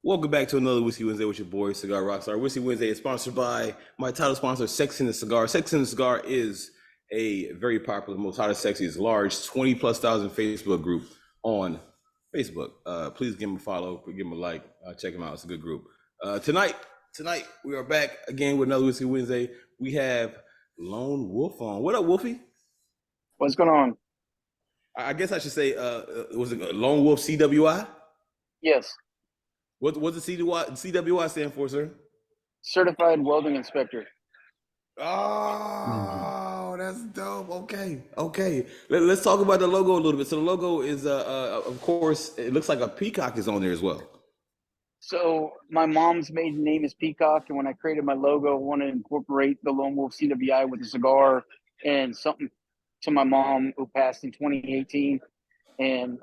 Welcome back to another Whiskey Wednesday with your boy, Cigar Rockstar. Whiskey Wednesday is sponsored by my title sponsor, Sex and the Cigar. Sex and the Cigar is a very popular, most hottest, sexiest, large, 20 plus thousand Facebook group on Facebook. Please give them a follow, give them a like, check them out. It's a good group. Tonight we are back again with another Whiskey Wednesday. We have Lone Wolf on. What up, Wolfie? What's going on? I guess I should say, was it Lone Wolf CWI? Yes. What's the CWI stand for, sir? Certified Welding Inspector. Oh, that's dope. Okay. Let's talk about the logo a little bit. So the logo is, of course, it looks like a peacock is on there as well. So my mom's maiden name is Peacock, and when I created my logo, I wanted to incorporate the Lone Wolf CWI with a cigar and something to my mom who passed in 2018. And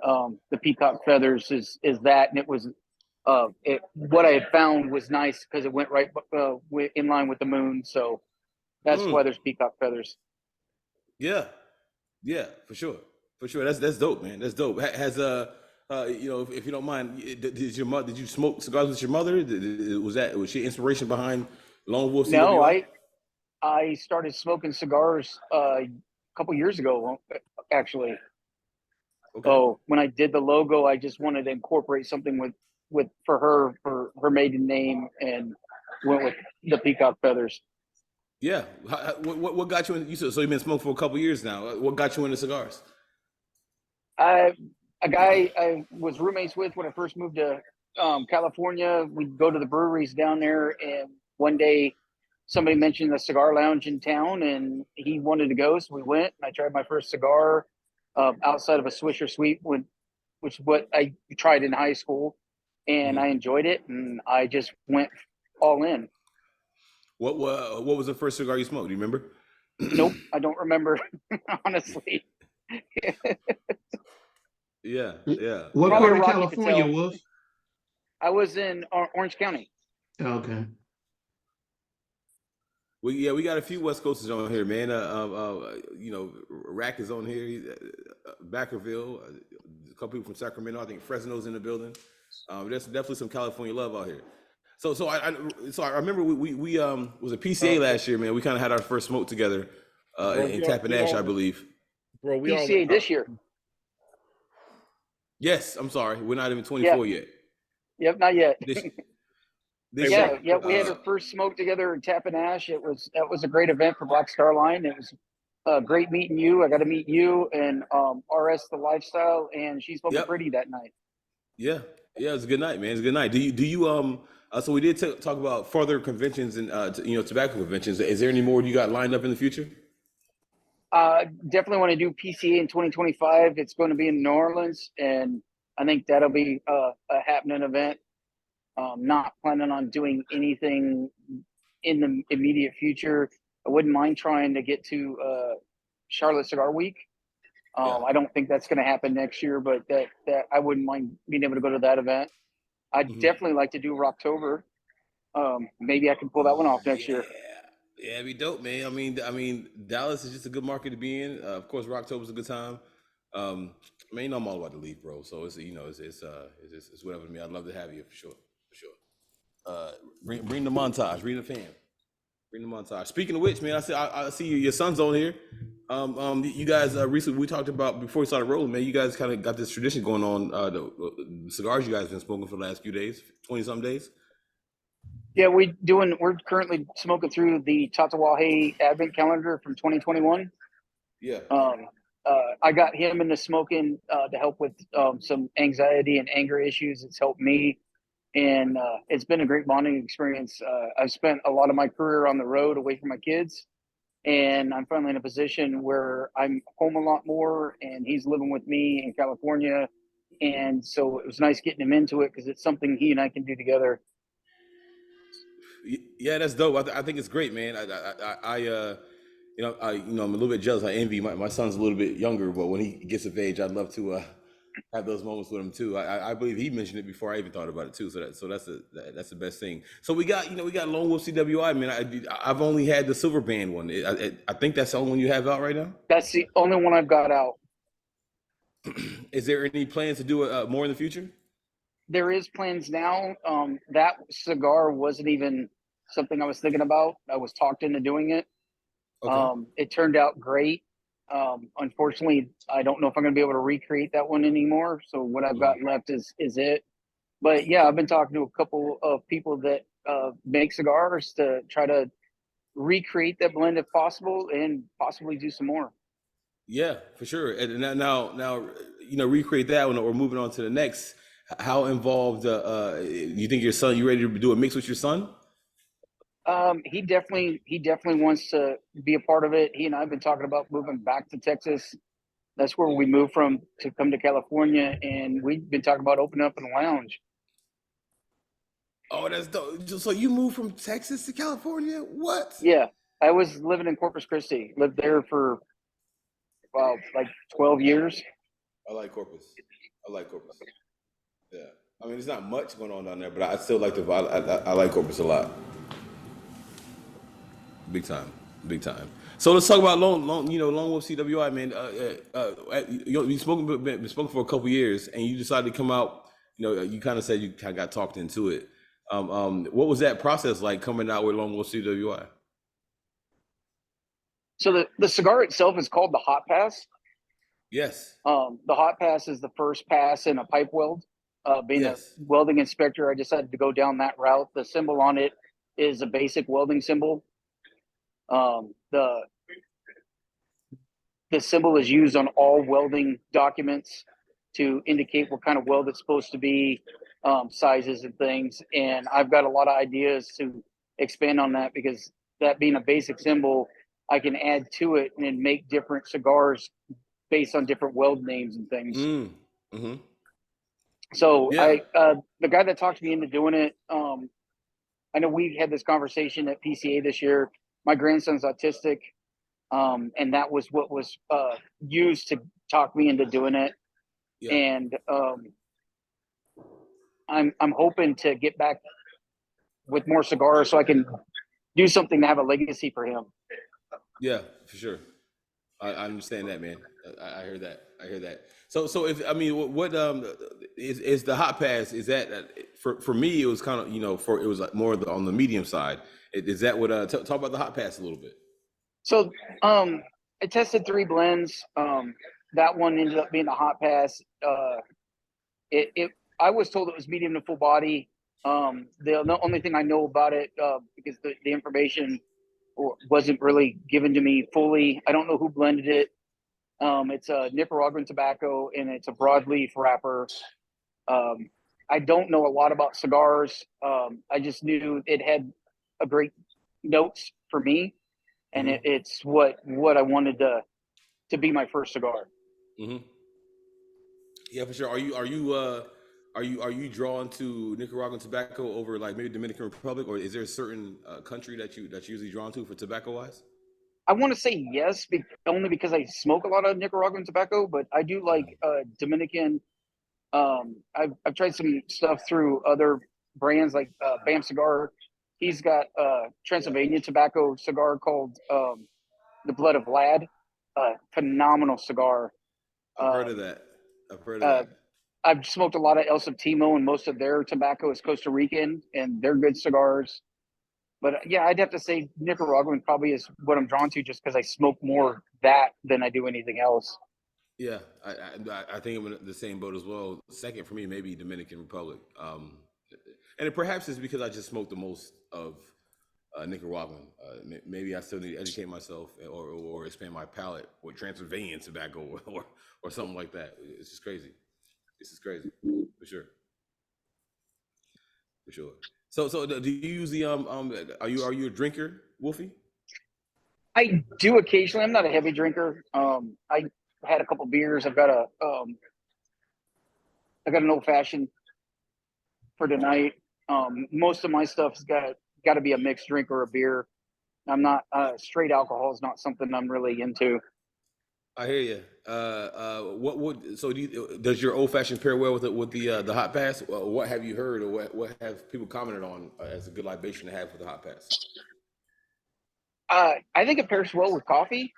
the peacock feathers is that, and it was what I had found was nice because it went right in line with the moon. So that's why there's peacock feathers. Yeah, for sure. That's dope, man. That's dope. Has if you don't mind, did you smoke cigars with your mother? Was she inspiration behind Lone Wolf? No, I started smoking cigars a couple years ago, actually. Okay. So when I did the logo, I just wanted to incorporate something for her maiden name, and went with the peacock feathers. Yeah. What got you in? So you've been smoking for a couple years now. What got you into cigars? A guy I was roommates with when I first moved to California. We'd go to the breweries down there, and one day somebody mentioned the cigar lounge in town, and he wanted to go, so we went. And I tried my first cigar outside of a Swisher Sweet, which is what I tried in high school, and I enjoyed it, and I just went all in. What was the first cigar you smoked? Do you remember? Nope, I don't remember, honestly. Yeah. What part of California, Wolf? I was in Orange County. Okay. We got a few West Coasters on here, man. Rack is on here. Backerville, a couple people from Sacramento. I think Fresno's in the building. There's definitely some California love out here. So I remember we was a PCA last year, man. We kind of had our first smoke together in Tappan Ash, I believe. Bro, PCA this year. Yes, I'm sorry, we're not even 24 yet. Yep, not yet. We had our first smoke together in Tappan Ash. That was a great event for Black Star Line. It was great meeting you. I got to meet you and RS the Lifestyle, and she's smoking pretty that night. Yeah, it was a good night, man. It's a good night. Do you so we did talk about further conventions and tobacco conventions. Is there any more you got lined up in the future? Definitely want to do PCA in 2025. It's going to be in New Orleans, and I think that'll be a happening event. Not planning on doing anything in the immediate future. I wouldn't mind trying to get to Charlotte Cigar Week. I don't think that's going to happen next year, but that I wouldn't mind being able to go to that event. I'd definitely like to do Rocktober. Maybe I can pull that one off next year. Yeah, it'd be dope, man. I mean, Dallas is just a good market to be in. Of course, Rocktober's a good time. I'm all about to leave, bro. So it's whatever to me. I'd love to have you for sure. Bring the montage. Bring the fam. Bring the montage. Speaking of which, man, I see your son's on here. You guys recently we talked about before we started rolling, man. You guys kind of got this tradition going on. The cigars you guys have been smoking for the last few days, 20-some days. Yeah, we're currently smoking through the Tatawahe Advent calendar from 2021. Yeah. I got him into smoking to help with some anxiety and anger issues. It's helped me. And it's been a great bonding experience. I've spent a lot of my career on the road away from my kids, and I'm finally in a position where I'm home a lot more, and he's living with me in California. And so it was nice getting him into it because it's something he and I can do together. Yeah, that's dope. I think it's great, man. I'm a little bit jealous. I envy my son's a little bit younger, but when he gets of age, I'd love to have those moments with him too. I believe he mentioned it before I even thought about it too. So that's the best thing. So we got Lone Wolf CWI, man. I've only had the silver band one. I think that's the only one you have out right now. That's the only one I've got out. Is there any plans to do more in the future? there is plans now. That cigar wasn't even something I was thinking about. I was talked into doing it. Okay. It turned out great. Unfortunately, I don't know if I'm going to be able to recreate that one anymore. So what I've got left is it. But yeah, I've been talking to a couple of people that make cigars to try to recreate that blend if possible, and possibly do some more. Yeah, for sure. And now, recreate that one or moving on to the next. How involved, you think your son, you ready to do a mix with your son? He definitely wants to be a part of it. He and I have been talking about moving back to Texas. That's where we moved from to come to California, and we've been talking about opening up in a lounge. Oh, that's dope. So you moved from Texas to California? What? Yeah, I was living in Corpus Christi. Lived there for like 12 years. I like Corpus. I like Corpus. Yeah. I mean, there's not much going on down there, but I still like the vibe. I like Corpus a lot. Big time. Big time. So let's talk about Lone Wolf CWI, man. You've been spoken for a couple years, and you decided to come out. You kind of said you kind of got talked into it. What was that process like coming out with Lone Wolf CWI? So the cigar itself is called the Hot Pass. Yes. The Hot Pass is the first pass in a pipe weld. Being Yes. a welding inspector, I decided to go down that route. The symbol on it is a basic welding symbol. The symbol is used on all welding documents to indicate what kind of weld it's supposed to be, sizes and things. And I've got a lot of ideas to expand on that, because that being a basic symbol, I can add to it and then make different cigars based on different weld names and things. Mm-hmm. So Yeah. the guy that talked me into doing it, I know we had this conversation at PCA this year. My grandson's autistic, and that was what was used to talk me into doing it. Yeah. And I'm hoping to get back with more cigars so I can do something to have a legacy for him. Yeah, for sure. I understand that, man. I hear that. I hear that. So if I mean, what is the Hot Pass? Is that for me? It was kind of it was like more on the medium side. Is that what? Talk about the Hot Pass a little bit. So I tested 3 blends. That one ended up being the Hot Pass. I was told it was medium to full body. The only thing I know about it, because the information wasn't really given to me fully. I don't know who blended it. It's a Nicaraguan tobacco, and it's a broadleaf wrapper. I don't know a lot about cigars. I just knew it had a great notes for me, and Mm-hmm. it's what I wanted to be my first cigar. Mm-hmm. Yeah, for sure. Are you drawn to Nicaraguan tobacco over like maybe Dominican Republic, or is there a certain country that you're usually drawn to for tobacco wise? I want to say yes, only because I smoke a lot of Nicaraguan tobacco, but I do like Dominican. I've tried some stuff through other brands like Bam Cigar. He's got Transylvania tobacco cigar called the Blood of Lad. Phenomenal cigar. I've heard of that. I've heard of Uh, that. I've smoked a lot of El Septimo, and most of their tobacco is Costa Rican, and they're good cigars. But yeah, I'd have to say Nicaraguan probably is what I'm drawn to, just because I smoke more that than I do anything else. Yeah, I think I'm in the same boat as well. Second for me, maybe Dominican Republic. And perhaps it's because I just smoked the most of Nicaraguan. Maybe I still need to educate myself or expand my palate with Transylvanian tobacco or something like that. It's just crazy. This is crazy for sure. For sure. So do you use the are you a drinker, Wolfie? I do occasionally. I'm not a heavy drinker. I had a couple beers. I got an old fashioned for tonight. Most of my stuff's got to be a mixed drink or a beer. I'm not straight alcohol is not something I'm really into. I hear you. What would does your old fashioned pair well with the hot pass? What have you heard, or what have people commented on as a good libation to have for the hot pass? I think it pairs well with coffee.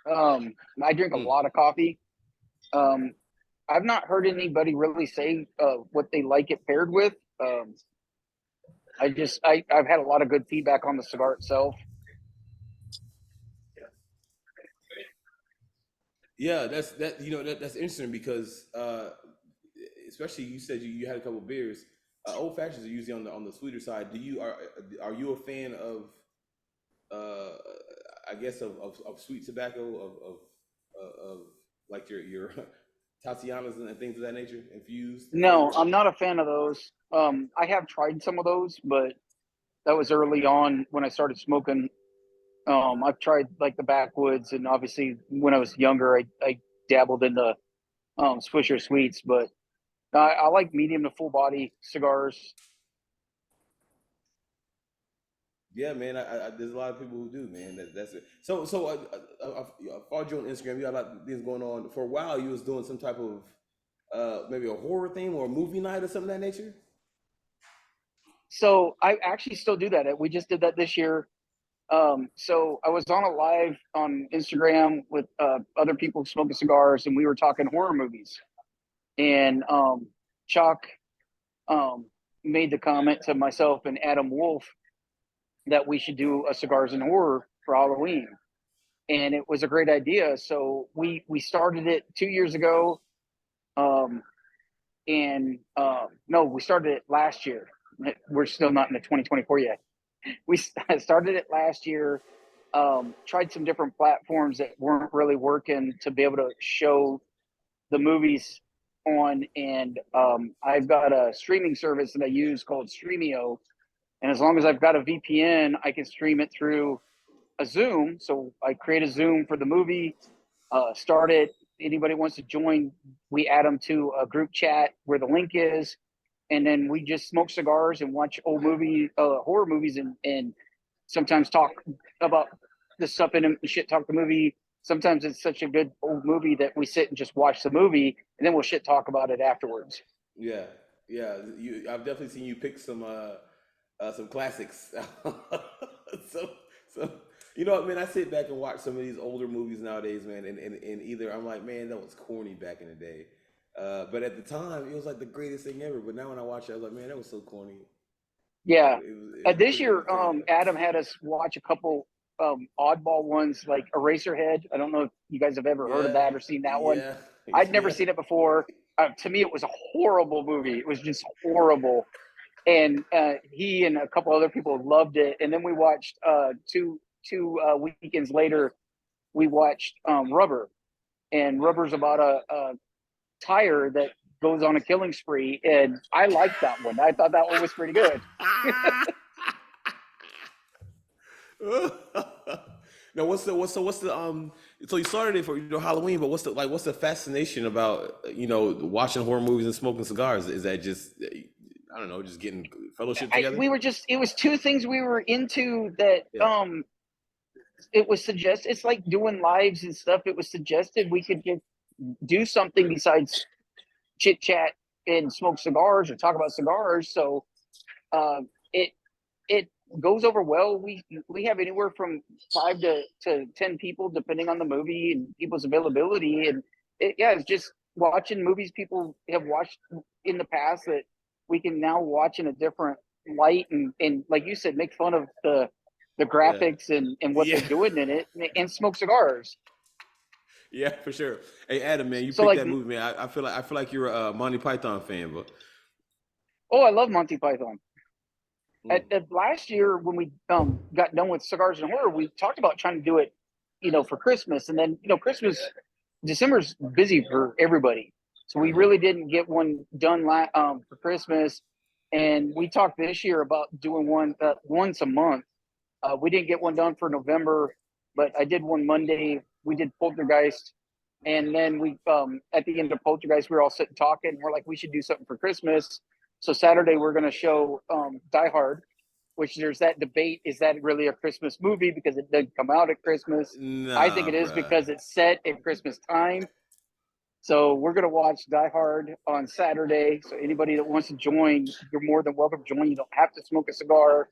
I drink a Mm, lot of coffee. Um, I've not heard anybody really say what they like it paired with. I've had a lot of good feedback on the cigar itself. Yeah, that's interesting because especially you said you had a couple beers. Old fashions are usually on the sweeter side. Are you a fan of I guess of sweet tobacco of like your Tatianas and things of that nature infused No, flavor? I'm not a fan of those. I have tried some of those, but that was early on when I started smoking. I've tried like the backwoods, and obviously when I was younger, I dabbled in the Swisher Sweets, but I like medium to full body cigars. Yeah, man. There's a lot of people who do, man. That's it. I followed you on Instagram. You got a lot of things going on. For a while, you was doing some type of maybe a horror theme or a movie night or something of that nature. So I actually still do that. We just did that this year. So I was on a live on Instagram with other people smoking cigars, and we were talking horror movies. And Chuck made the comment to myself and Adam Wolf that we should do a cigars and horror for Halloween, and it was a great idea. So we started it 2 years ago, um, and no, we started it last year. We're still not in the 2024 yet. We started it last year. Tried some different platforms that weren't really working to be able to show the movies on, and I've got a streaming service that I use called Streamio, and as long as I've got a VPN, I can stream it through a Zoom. So I create a Zoom for the movie, start it. Anybody wants to join, we add them to a group chat where the link is, and then we just smoke cigars and watch old horror movies, and sometimes talk about the stuff in them, shit talk the movie. Sometimes it's such a good old movie that we sit and just watch the movie, and then we'll shit talk about it afterwards. Yeah, yeah. I've definitely seen you pick some classics. so so you know what, man? I sit back and watch some of these older movies nowadays, man, and either I'm like, man, that was corny back in the day. But at the time, it was like the greatest thing ever. But now when I watch it, I was like, man, that was so corny. Yeah. It was This pretty year, entertaining. Adam had us watch a couple oddball ones like Eraserhead. I don't know if you guys have ever heard of Yeah, that or seen that one. yeah, I'd never yeah. seen it before. To me, it was a horrible movie. It was just horrible. And he and a couple other people loved it. And then we watched two weekends later, we watched Rubber. And Rubber's about a tire that goes on a killing spree. And I liked that one. I thought that one was pretty good. Now, what's the so you started it for Halloween, but what's the fascination about watching horror movies and smoking cigars? Is that just I don't know, just getting fellowship together? It was two things we were into that Yeah, it was suggested. It's like doing lives and stuff. It was suggested we could just do something besides chit chat and smoke cigars or talk about cigars. So it it goes over well. We have anywhere from 5 to 10 people depending on the movie and people's availability. And it's just watching movies people have watched in the past that we can now watch in a different light, and like you said, make fun of the yeah, graphics and what they're yeah, doing in it, and smoke cigars. yeah, for sure. Hey, Adam, man, you So picked like, that movie, man. I feel like you're a Monty Python fan, but oh, I love Monty Python. mm, At last year when we got done with cigars and horror, we talked about trying to do it, for Christmas, and then Christmas, December's busy for everybody, so we mhm. really didn't get one done for Christmas, and we talked this year about doing one once a month. We didn't get one done for November, but I did one Monday. We did Poltergeist, and then we at the end of Poltergeist, we were all sitting talking. We're like, we should do something for Christmas. So Saturday we're going to show Die Hard, which there's that debate: is that really a Christmas movie because it didn't come out at Christmas? I think Nah, it is bruh. because it's set at Christmas time. So we're going to watch Die Hard on Saturday. So anybody that wants to join, you're more than welcome to join. You don't have to smoke a cigar,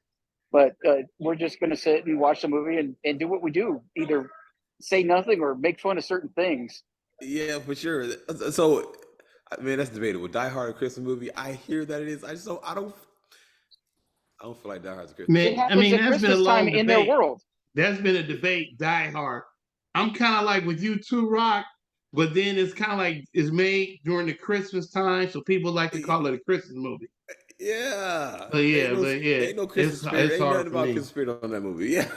but we're just going to sit and watch the movie and do what we do, either say nothing or make fun of certain things. Yeah, for sure. So Man, that's debatable. Die Hard a Christmas movie. I hear that it is. I don't feel like Die Hard's a Christmas It Man, movie. I happens mean, at that's been a Christmas time long in their debate. world. That's been a debate, Die Hard. I'm kind of like with you too, Rock, but then it's kind of like it's made during the Christmas time, so people like to call it a Christmas movie. Yeah, But yeah, ain't no Christmas spirit. it's Ain't hard nothing for about me. Christmas spirit on that movie. Yeah.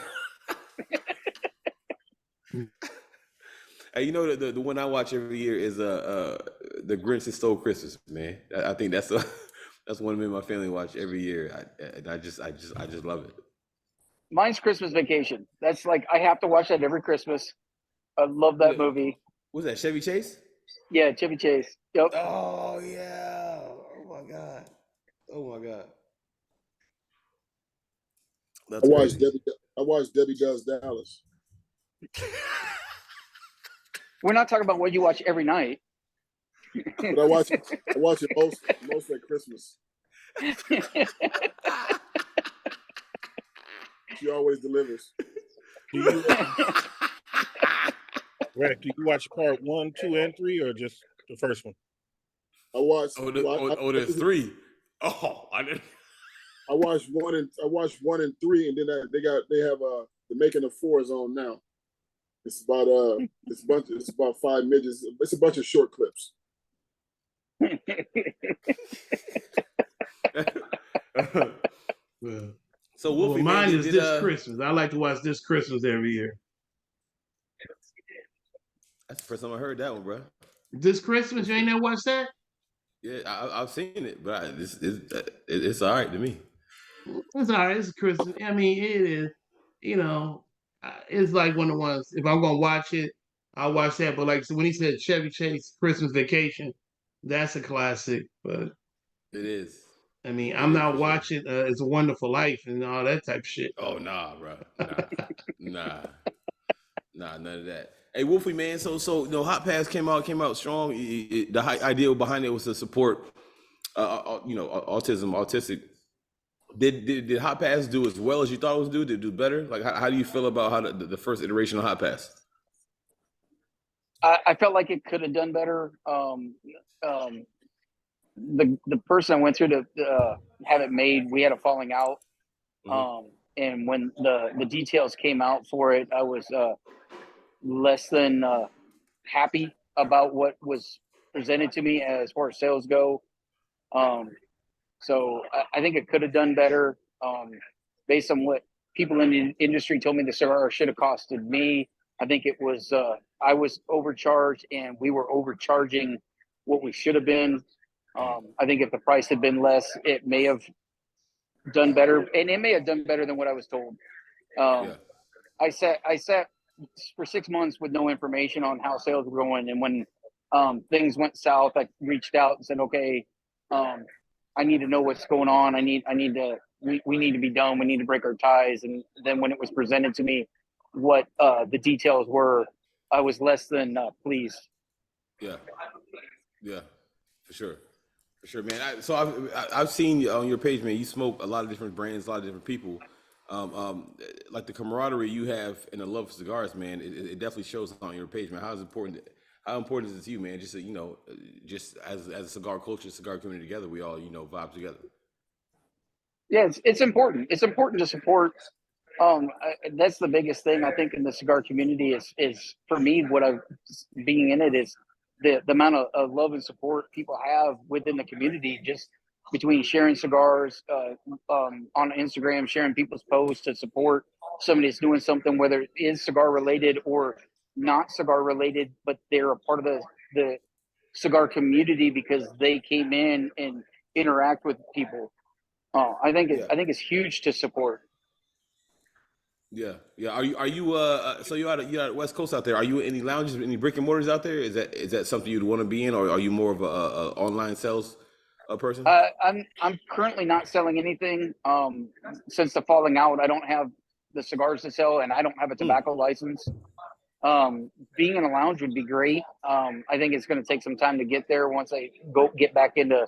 Hey, you know the one I watch every year is the Grinch That Stole Christmas. Man, I think that's that's one me and my family watch every year. I just love it. Mine's Christmas Vacation. That's like I have to watch that every Christmas. I love that movie. What's that? Chevy Chase? Yeah, Chevy Chase. Yep. Oh yeah! Oh my god! Oh my god! That's crazy. I watched Debbie Does Dallas. We're not talking about what you watch every night. But I watch it most at Christmas. She always delivers. Do you, Rick, do you watch part 1, 2, and 3, or just the first one? I watched. There's 3. Oh, I didn't. I watched 1 and 3, and then they have the making of 4 is on now. It's about it's about 5 midgets. It's a bunch of short clips. Well, So Wolfie, mine man, is this Christmas. I like to watch This Christmas every year. That's the first time I heard that one, bro. This Christmas, you ain't never watched that? Yeah, I've seen it, but it's all right to me. It's all right. It's Christmas. I mean, it is. You know, it's like one of the ones. If I'm gonna watch it, I'll watch that. But like, so when he said Chevy Chase Christmas Vacation, that's a classic. But It is. I mean, It I'm is, not for watching It's a Wonderful Life and all that type of shit. Oh nah, bro. Nah, none of that. Hey, Wolfie, man. So Hot Pass came out strong. The idea behind it was to support, autistic. Did Hot Pass do as well as you thought it was do? Did it do better? Like, how do you feel about how the first iteration of Hot Pass? I felt like it could have done better. The person I went through to have it made, we had a falling out. And when the details came out for it, I was less than happy about what was presented to me as far as sales go. So I think it could have done better based on what people in the industry told me the cigar should have costed me. I think it was I was overcharged and we were overcharging what we should have been. I think if the price had been less, it may have done better, and it may have done better than what I was told. I sat for 6 months with no information on how sales were going, and when things went south, I reached out and said, "Okay, I need to know what's going on. We need to be done. We need to break our ties." And then when it was presented to me, what the details were, I was less than pleased. Yeah, for sure, man. I've seen on your page, man. You smoke a lot of different brands, a lot of different people. Like the camaraderie you have and the love for cigars, man. It definitely shows on your page, man. How important is it to you, man? Just just as a cigar culture, cigar community together, we all vibe together. Yeah, it's important. It's important to support. That's the biggest thing I think in the cigar community is for me. What I've being in it is the amount of love and support people have within the community, just between sharing cigars on Instagram, sharing people's posts to support somebody that's doing something, whether it is cigar related or not cigar related, but they're a part of the cigar community because they came in and interact with people. I think it's huge to support. Yeah. Are you so you're out West Coast out there? Are you in any lounges, any brick and mortars out there? Is that something you'd want to be in, or are you more of a online sales person? I'm currently not selling anything. Since the falling out, I don't have the cigars to sell, and I don't have a tobacco license. Being in a lounge would be great. I think it's going to take some time to get there once I get back into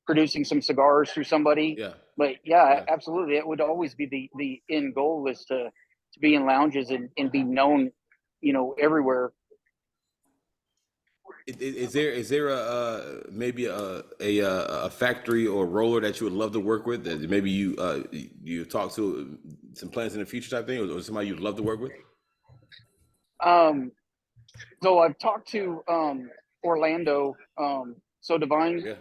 producing some cigars through somebody. Yeah. But yeah, absolutely. It would always be the end goal is to be in lounges and be known, everywhere. Is there a maybe a factory or roller that you would love to work with that maybe you talk to some plans in the future type thing, or somebody you'd love to work with? Um, so I've talked to Orlando, so Divine. Yeah,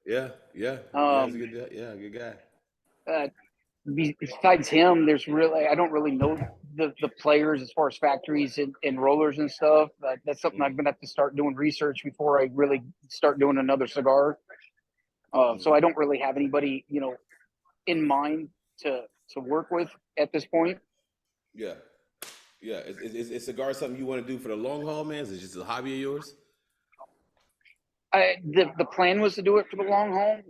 yeah, yeah, yeah. He's a Um, good, yeah, good guy. uh, besides him, there's really I don't really know the players as far as factories and rollers and stuff. That's something I'm Mm, gonna have to start doing research before I really start doing another cigar. So mm. I don't really have anybody in mind to work with at this point. Yeah, yeah. Is cigar something you want to do for the long haul, man? Is it just a hobby of yours? The plan was to do it for the long haul.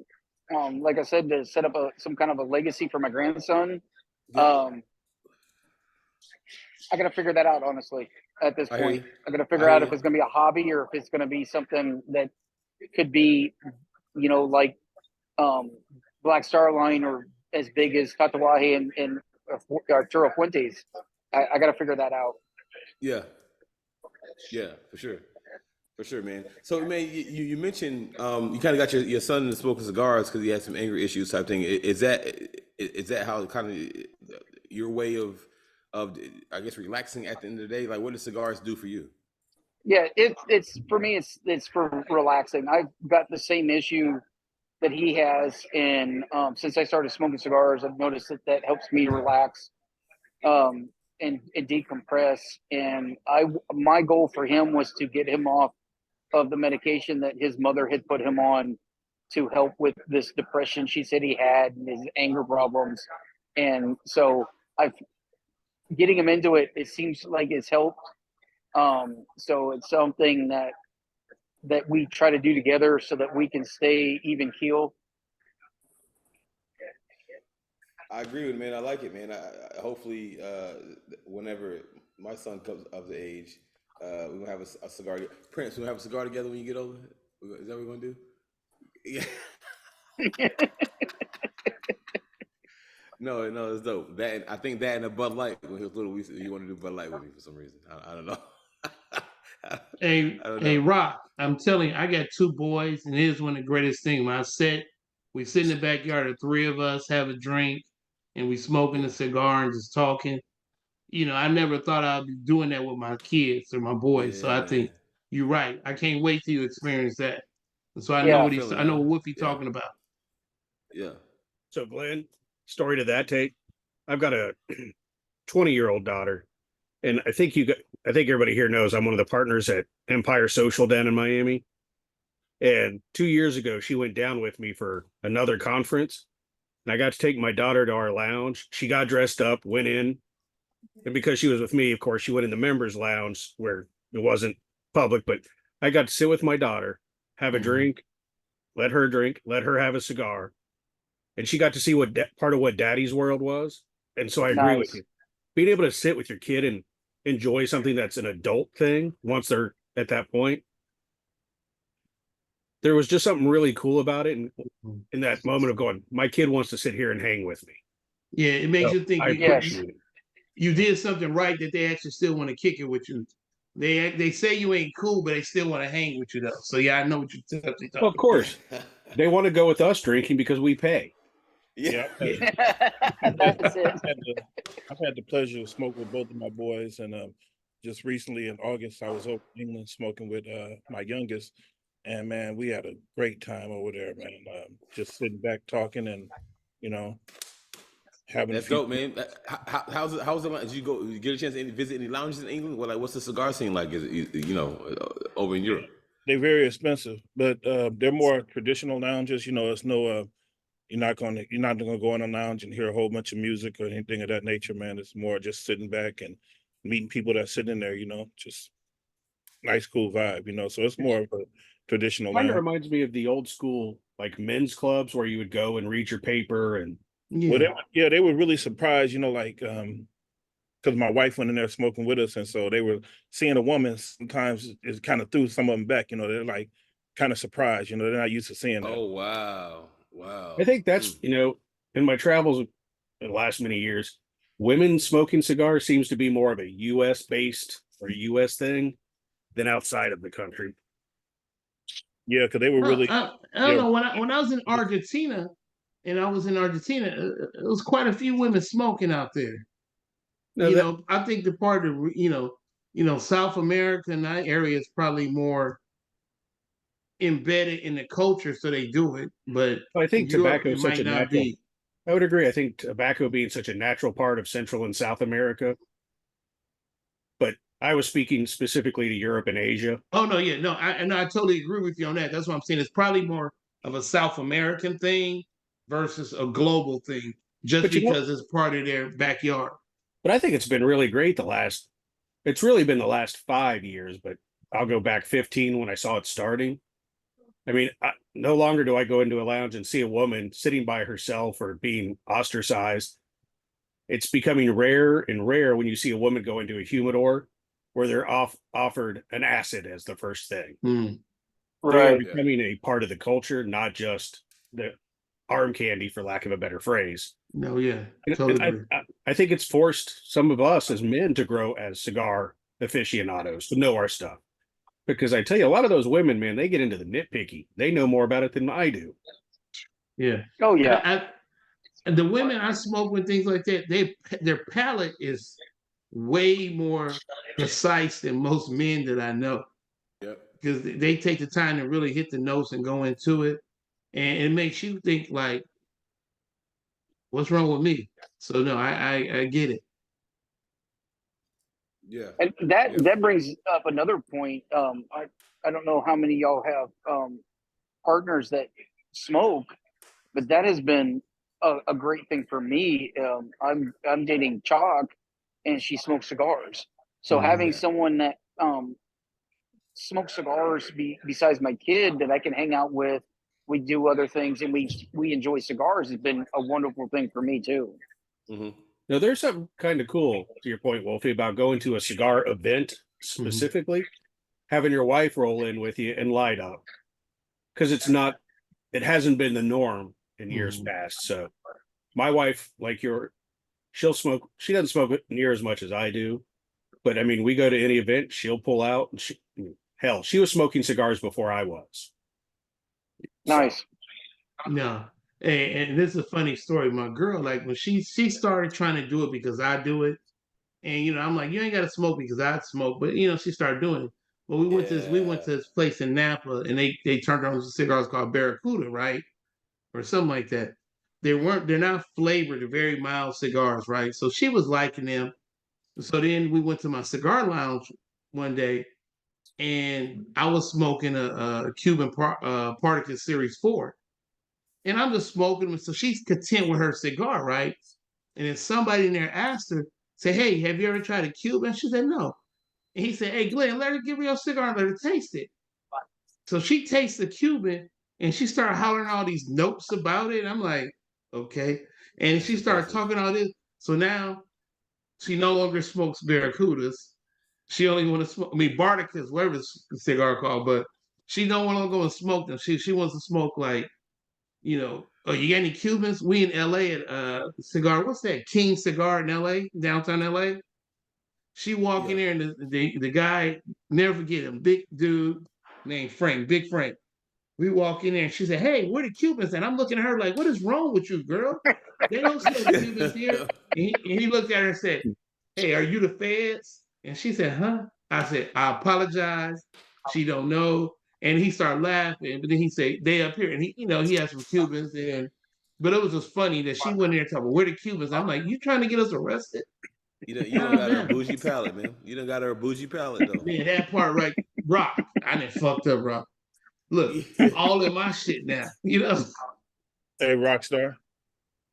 Like I said, to set up some kind of a legacy for my grandson. Yeah, Um, I got to figure that out honestly. At this I hear point, you. I got to I figure hear out if you. it's going to be a hobby or if it's going to be something that could be, like Black Star Line or as big as Tatawahe and Arturo Fuentes. I got to figure that out. Yeah, yeah, for sure, man. So, man, you mentioned you kind of got your son into smoking cigars because he had some anger issues type thing. Is that how kind of your way of I guess relaxing at the end of the day? Like, what do cigars do for you? Yeah, it's for me. It's for relaxing. I've got the same issue that he has, and since I started smoking cigars, I've noticed that helps me relax and decompress. And my goal for him was to get him off of the medication that his mother had put him on to help with this depression she said he had and his anger problems. And so I've getting him into it. It seems like it's helped. So it's something that we try to do together so that we can stay even keel. I agree with it, man. I like it, man. Hopefully, whenever my son comes of the age, we're gonna have a cigar. Prince, we're gonna have a cigar together when you get older. Is that what we're gonna do? Yeah. No, no, it's dope. I think that and a Bud Light when he was little, you want to do Bud Light with me for some reason. I don't know. Hey, I don't hey, know. Rock, I'm telling you, I got two boys, and here's one of the greatest things. When I sit, we sit in the backyard, the three of us have a drink, and we smoking a Yeah, cigar and just talking. I never thought I'd be doing that with my kids or my boys. So yeah, I man. think you're right. I can't wait till you experience that. And so I know I Yeah. what feel it, I know man. what Wolfie Yeah, talking about. yeah. So Glenn, story to that take. I've got a 20-year-old daughter, and I think everybody here knows I'm one of the partners at Empire Social down in Miami. And 2 years ago, she went down with me for another conference, and I got to take my daughter to our lounge. She got dressed up, went in, and because she was with me, of course, she went in the members lounge where it wasn't public, but I got to sit with my daughter, have a Mhm. drink, let her have a cigar, and she got to see what part of what daddy's world was. And so I agree with Nice. you. Being able to sit with your kid and enjoy something that's an adult thing once they're at that point, there was just something really cool about it. And in that moment of going, my kid wants to sit here and hang with me. Yeah, it makes So you think I Yes. appreciate it. you did something right that they actually still want to kick it with you. They say you ain't cool, but they still want to hang with you though. So yeah, I know what you're talking Well, of about. course, they want to go with us drinking because we pay. Yeah. Yeah. Yeah. That's it. I've had the pleasure to smoke with both of my boys, and just recently in August, I was over in England smoking with my youngest, and man, we had a great time over there, man. Just sitting back talking and you know having a That's few. dope, man. How's it like? Did you get a chance to visit any lounges in England? What's the cigar scene like? Is it, over in Europe? They're very expensive, but they're more traditional lounges. It's no you're not gonna go in a lounge and hear a whole bunch of music or anything of that nature, man. It's more just sitting back and meeting people that sit in there, just nice, cool vibe, So it's more of a traditional Kind of lounge. reminds me of the old school like men's clubs where you would go and read your paper and Well, Yeah. they were really surprised, like because my wife went in there smoking with us, and so they were seeing a woman sometimes it kind of threw some of them back. They're like kind of surprised. They're not used to seeing that. Oh wow, I wow. think Mm. that's, in my travels in the last many years, women smoking cigars seems to be more of a US based or US thing than outside of the country. Yeah, because they were really. I don't know when I was in Argentina, it was quite a few women smoking out there. No, that I think the part of South America and that area is probably more embedded in the culture, so they do it. But I think Europe, tobacco it is such might a not natural. be. I would agree. I think tobacco being such a natural part of Central and South America, but I was speaking specifically to Europe and Asia. Oh no, yeah, no, I totally agree with you on that. That's what I'm saying. It's probably more of a South American thing versus a global thing, just But because it's part of their backyard. but I think it's been really great it's really been the last 5 years, but I'll go back 15 when I saw it starting. I mean, no longer do I go into a lounge and see a woman sitting by herself or being ostracized. It's becoming rare and rare when you see a woman go into a humidor where they're offered an acid as the first thing. Mm. They are Right. becoming a part of the culture, not just the arm candy, for lack of a better phrase. No, yeah, And totally agree. I think it's forced some of us as men to grow as cigar aficionados, to know our stuff. Because I tell you, a lot of those women, man, they get into the nitpicky. They know more about it than I do. Yeah. Oh yeah. And the women I smoke with, things like that, their palate is way more precise than most men that I know, Yep. because they take the time to really hit the notes and go into it, and it makes you think like, what's wrong with me? So no, I get it. Yeah. And Yeah. that brings up another point. I don't know how many of y'all have partners that smoke, but that has been a great thing for me. I'm dating Chalk, and she smokes cigars. So having Yeah. someone that smokes cigars besides my kid that I can hang out with, we do other things, and we enjoy cigars has been a wonderful thing for me too. Mm-hmm. Now, there's something kind of cool, to your point, Wolfie, about going to a cigar event specifically, having your wife roll in with you and light up. Because it hasn't been the norm in years past. So my wife, she'll smoke. She doesn't smoke near as much as I do. But I mean, we go to any event, she'll pull out. And hell, she was smoking cigars before I was. Nice. No. And this is a funny story. My girl, like when she started trying to do it because I do it, and I'm like, you ain't got to smoke because I smoke, but she started doing it. Well, we went to this place in Napa, and they turned on some cigars called Barracuda, right, or something like that. They're not flavored. They're very mild cigars, right? So she was liking them. So then we went to my cigar lounge one day, and I was smoking a Cuban Partagas Series 4. And I'm just smoking them. So she's content with her cigar, right? And then somebody in there asked her, say, hey, have you ever tried a Cuban? She said, no. And he said, hey, Glenn, let her give me your cigar and let her taste it. So she tastes the Cuban and she started hollering all these notes about it. I'm like, okay. And That's she started impressive. talking all this. So now she no longer smokes Barracudas. She only want to smoke, Barticas, whatever the cigar called, but she don't want to go and smoke them. She wants to smoke like, oh, you got any Cubans? We in LA at cigar, what's that? King Cigar in LA, downtown LA. She walk in there and the guy, never forget him, big dude named Frank, Big Frank. We walk in there and she said, hey, where the Cubans at? I'm looking at her like, what is wrong with you, girl? They don't smoke Cubans here. And he looked at her and said, hey, are you the feds? And she said, huh? I said, I apologize. She don't know. And he started laughing. But then he said, they up here. And he had some Cubans in. But it was just funny that she went in there talking, where the Cubans? I'm like, you trying to get us arrested? You done got her a bougie palate, man. You done got her a bougie palate, though. Man, that part right, Rock. I done fucked up, Rock. Look, all in my shit now. Hey, Rockstar,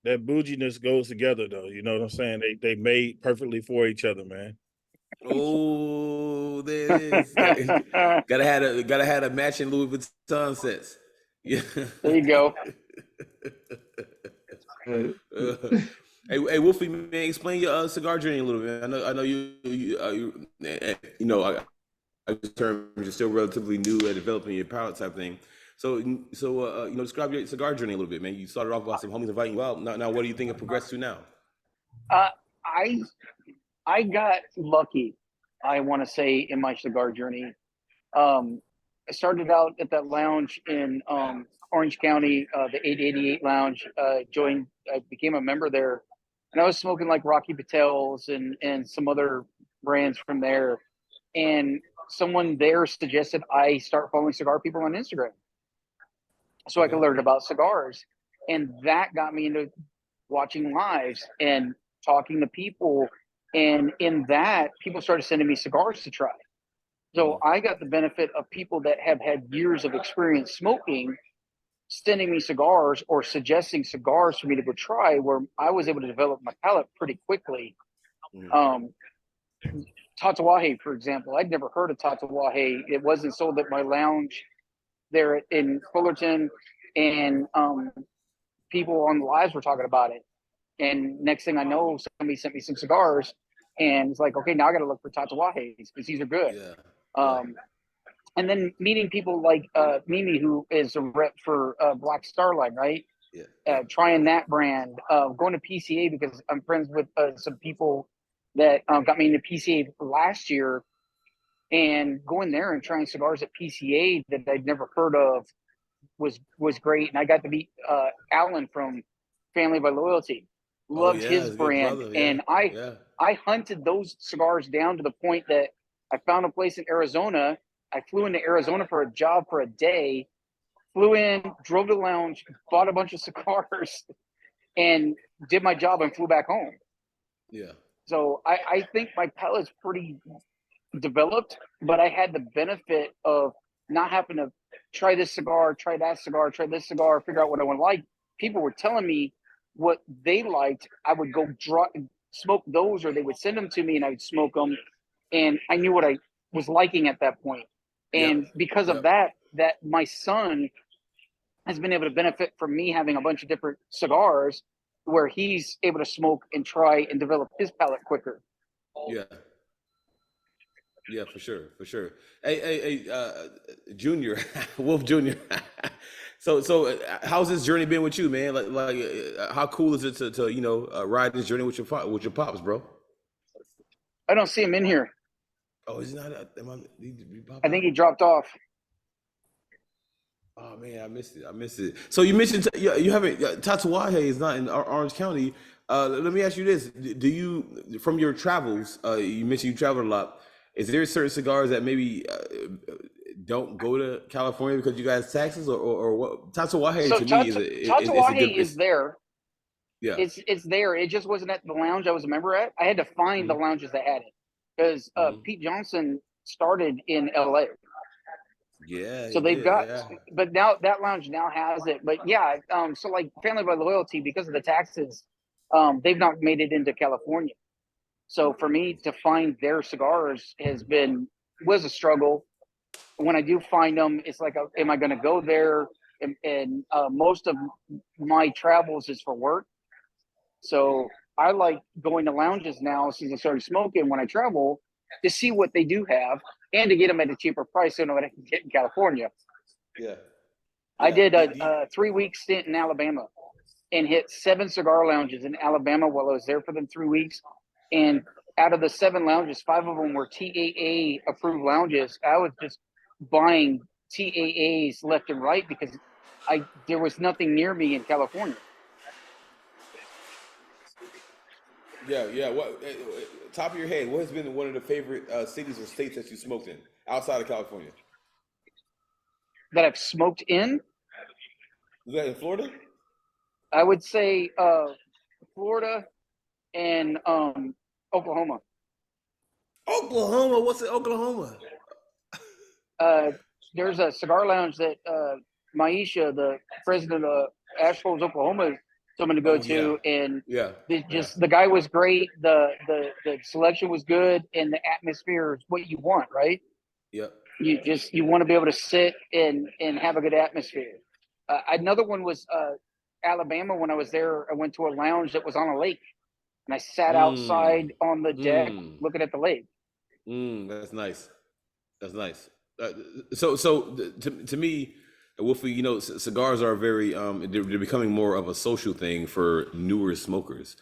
that bouginess goes together, though. You know what I'm saying? They made perfectly for each other, man. Oh, there it is. Gotta have a matching Louis Vuitton sets. Yeah. There you go. Hey, Wolfie, man, explain your cigar journey a little bit. I know I use terms, you're still relatively new at developing your palate type thing. So describe your cigar journey a little bit, man. You started off by some homies inviting you out. Now, what do you think it progressed to now? I got lucky, I want to say, in my cigar journey. I started out at that lounge in Orange County, the 888 Lounge. I became a member there, and I was smoking like Rocky Patel's and some other brands from there. And someone there suggested I start following cigar people on Instagram, so I could learn about cigars, and that got me into watching lives and talking to people. And in that, people started sending me cigars to try. So I got the benefit of people that have had years of experience smoking sending me cigars or suggesting cigars for me to go try, where I was able to develop my palate pretty quickly. Tatuaje, for example, I'd never heard of Tatuaje. It wasn't sold at my lounge there in Fullerton, and people on the lives were talking about it. And next thing I know, somebody sent me some cigars, and it's like, okay, now I got to look for Tatuajes because these are good. And then meeting people like Mimi, who is a rep for Black Starline, right? Trying that brand, going to PCA because I'm friends with some people that got me into PCA last year, and going there and trying cigars at PCA that I'd never heard of was great. And I got to meet Alan from Family by Loyalty. Loved his brand, and I hunted those cigars down to the point that I found a place in Arizona. I flew into Arizona for a job for a day, flew in, drove to the lounge, bought a bunch of cigars, and did my job and flew back home. So I think my palate's pretty developed, but I had the benefit of not having to try this cigar, try that cigar, try this cigar, figure out what I want to like. People were telling me what they liked. I would go smoke those, or they would send them to me and I would smoke them. And I knew what I was liking at that point. And because of that my son has been able to benefit from me having a bunch of different cigars where he's able to smoke and try and develop his palate quicker. Yeah, for sure. Hey, Junior, Wolf Junior. So, how's this journey been with you, man? How cool is it to ride this journey with your pops, bro? I don't see him in here. Oh, is he not? I think he dropped off. Oh man, I missed it. So you mentioned you haven't Tatuaje is not in Orange County. Let me ask you this: do you, from your travels, you mentioned you traveled a lot? Is there certain cigars that maybe don't go to California because you guys taxes, or what? Tatuaje to me Tatuaje is there. Yeah, it's there. It just wasn't at the lounge I was a member at. I had to find the lounges that had it because Pete Johnson started in LA. So they've got, but now that lounge now has it. But so like Family by Loyalty, because of the taxes, they've not made it into California. So for me to find their cigars was a struggle. When I do find them, it's like, am I going to go there? And most of my travels is for work. So I like going to lounges now since I started smoking when I travel to see what they do have and to get them at a cheaper price so I know what I can get in California. I did a 3-week stint in Alabama and hit 7 cigar lounges in Alabama while I was there for them 3 weeks. And out of the 7 lounges, 5 of them were TAA approved lounges. I was just buying TAAs left and right because there was nothing near me in California. What, top of your head, what has been one of the favorite cities or states that you smoked in outside of California? That I've smoked in? Was that in Florida? I would say Florida and Oklahoma. Oklahoma? What's in Oklahoma? There's a cigar lounge that Maisha, the president of Ash Falls, Oklahoma, someone to go to, and the guy was great. The selection was good, and the atmosphere is what you want, right? You want to be able to sit and have a good atmosphere. Another one was Alabama. When I was there, I went to a lounge that was on a lake, and I sat outside on the deck looking at the lake. That's nice. So to me, Wolfie, cigars are very they're becoming more of a social thing for newer smokers.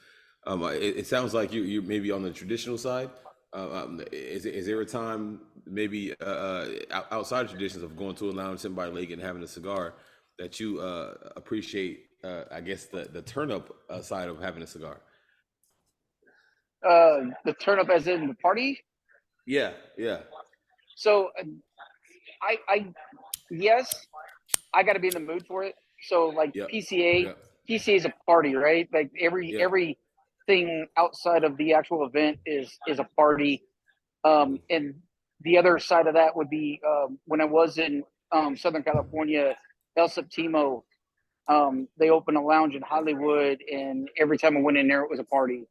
It sounds like you're maybe on the traditional side. Is there a time maybe outside of traditions of going to a lounge, sitting by a lake, and having a cigar that you appreciate? I guess the turn up side of having a cigar. The turn up as in the party. Yeah, yeah. So I yes, I got to be in the mood for it. So like Yep. PCA, Yep. PCA is a party, right? Like Yeah. everything outside of the actual event is a party. And the other side of that would be when I was in Southern California, El Septimo. They opened a lounge in Hollywood, and every time I went in there, it was a party.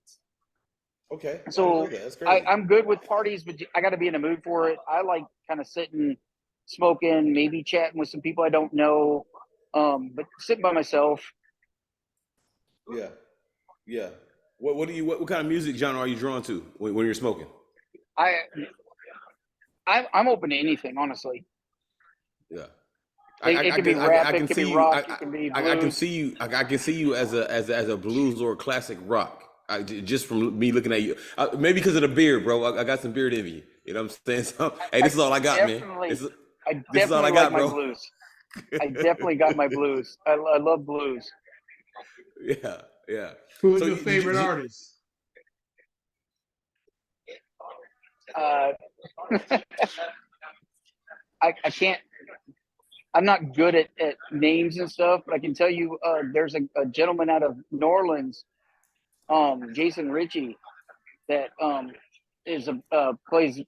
Okay. I So love that. That's crazy. I'm good with parties, but I got to be in the mood for it. I like kind of sitting, smoking, maybe chatting with some people I don't know, but sitting by myself. Yeah, yeah. What kind of music genre are you drawn to when you're smoking? I'm open to anything, honestly. Yeah. It can be rap, it can be rock, it can be blues. I can see you. I can see you as a blues or a classic rock. Just from me looking at you, maybe because of the beard, bro. I got some beard in you. You know what I'm saying? So, hey, this is all I got, man. This is all I got, like bro. my blues. I definitely got my blues. I love blues. Yeah, yeah. Who is So your favorite artist? I can't. I'm not good at names and stuff, but I can tell you there's a gentleman out of New Orleans, Jason Ritchie, that is plays